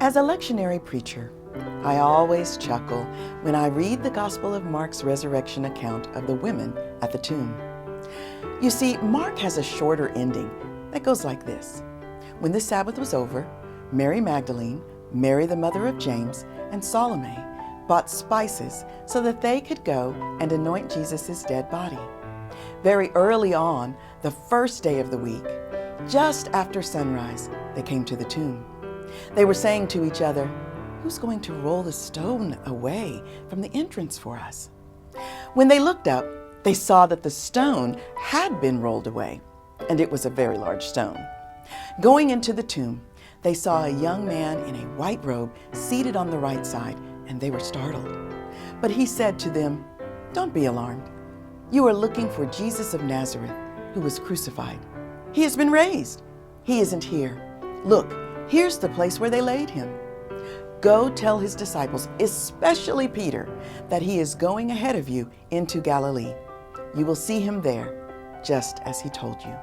As a lectionary preacher, I always chuckle when I read the Gospel of Mark's resurrection account of the women at the tomb. You see, Mark has a shorter ending that goes like this. When the Sabbath was over, Mary Magdalene, Mary the mother of James, and Salome bought spices so that they could go and anoint Jesus' dead body. Very early on, the first day of the week, just after sunrise, they came to the tomb. They were saying to each other, "Who's going to roll the stone away from the entrance for us?" When they looked up, they saw that the stone had been rolled away, and it was a very large stone. Going into the tomb, they saw a young man in a white robe seated on the right side, and they were startled. But he said to them, "Don't be alarmed. You are looking for Jesus of Nazareth, who was crucified. He has been raised. He isn't here. Look, here's the place where they laid him. Go tell his disciples, especially Peter, that he is going ahead of you into Galilee. You will see him there, just as he told you."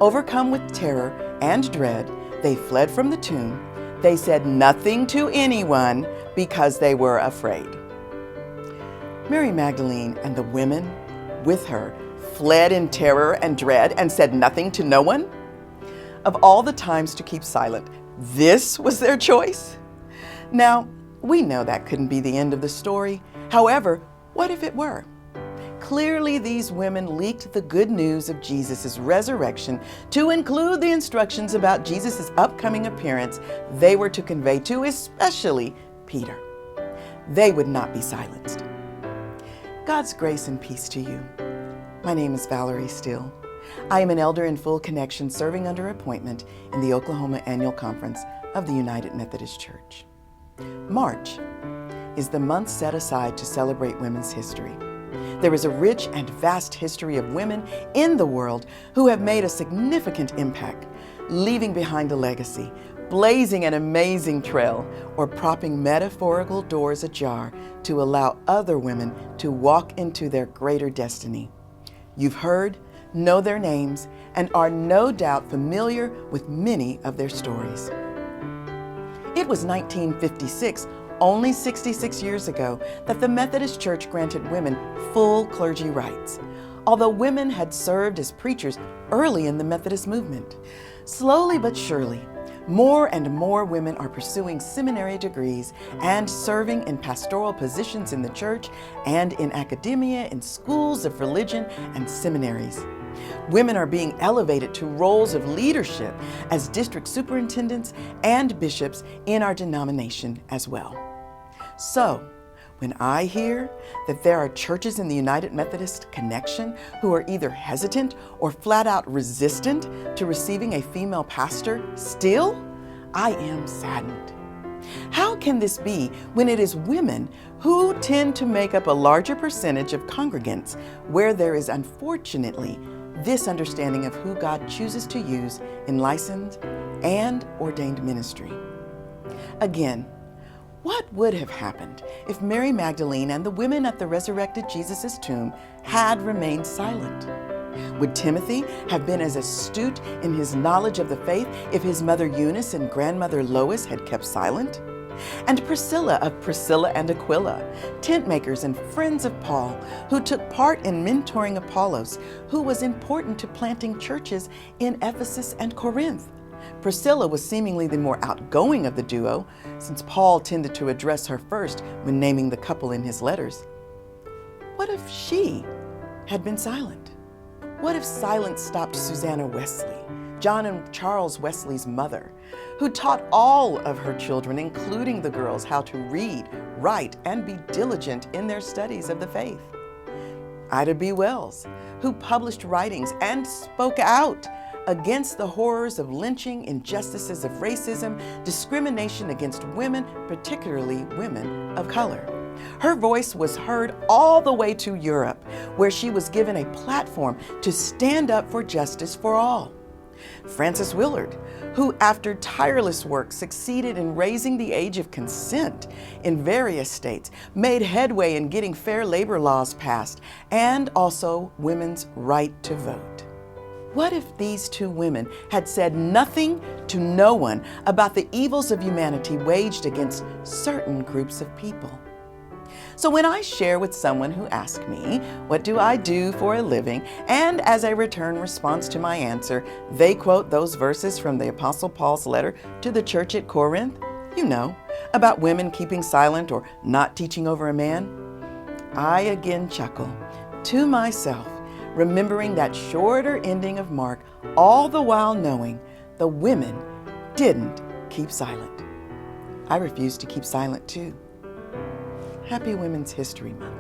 Overcome with terror and dread, they fled from the tomb. They said nothing to anyone because they were afraid. Mary Magdalene and the women with her fled in terror and dread and said nothing to no one? Of all the times to keep silent, this was their choice? Now, we know that couldn't be the end of the story. However, what if it were? Clearly, these women leaked the good news of Jesus' resurrection to include the instructions about Jesus' upcoming appearance they were to convey to especially Peter. They would not be silenced. God's grace and peace to you. My name is Valerie Steele. I am an elder in full connection serving under appointment in the Oklahoma Annual Conference of the United Methodist Church. March is the month set aside to celebrate women's history. There is a rich and vast history of women in the world who have made a significant impact, leaving behind a legacy, blazing an amazing trail, or propping metaphorical doors ajar to allow other women to walk into their greater destiny. You've heard, know their names, and are no doubt familiar with many of their stories. It was 1956, only 66 years ago, that the Methodist Church granted women full clergy rights, although women had served as preachers early in the Methodist movement. Slowly but surely, more and more women are pursuing seminary degrees and serving in pastoral positions in the church and in academia, in schools of religion and seminaries. Women are being elevated to roles of leadership as district superintendents and bishops in our denomination as well. So, when I hear that there are churches in the United Methodist Connection who are either hesitant or flat out resistant to receiving a female pastor still, I am saddened. How can this be when it is women who tend to make up a larger percentage of congregants where there is unfortunately this understanding of who God chooses to use in licensed and ordained ministry? Again, what would have happened if Mary Magdalene and the women at the resurrected Jesus' tomb had remained silent? Would Timothy have been as astute in his knowledge of the faith if his mother Eunice and grandmother Lois had kept silent? And Priscilla of Priscilla and Aquila, tent makers and friends of Paul, who took part in mentoring Apollos, who was important to planting churches in Ephesus and Corinth. Priscilla was seemingly the more outgoing of the duo, since Paul tended to address her first when naming the couple in his letters. What if she had been silent? What if silence stopped Susanna Wesley, John and Charles Wesley's mother, who taught all of her children, including the girls, how to read, write, and be diligent in their studies of the faith? Ida B. Wells, who published writings and spoke out against the horrors of lynching, injustices of racism, discrimination against women, particularly women of color. Her voice was heard all the way to Europe, where she was given a platform to stand up for justice for all. Frances Willard, who after tireless work succeeded in raising the age of consent in various states, made headway in getting fair labor laws passed, and also women's right to vote. What if these two women had said nothing to no one about the evils of humanity waged against certain groups of people? So when I share with someone who asks me, what do I do for a living? And as a return response to my answer, they quote those verses from the Apostle Paul's letter to the church at Corinth, you know, about women keeping silent or not teaching over a man, I again chuckle to myself, remembering that shorter ending of Mark, all the while knowing the women didn't keep silent. I refuse to keep silent too. Happy Women's History Month.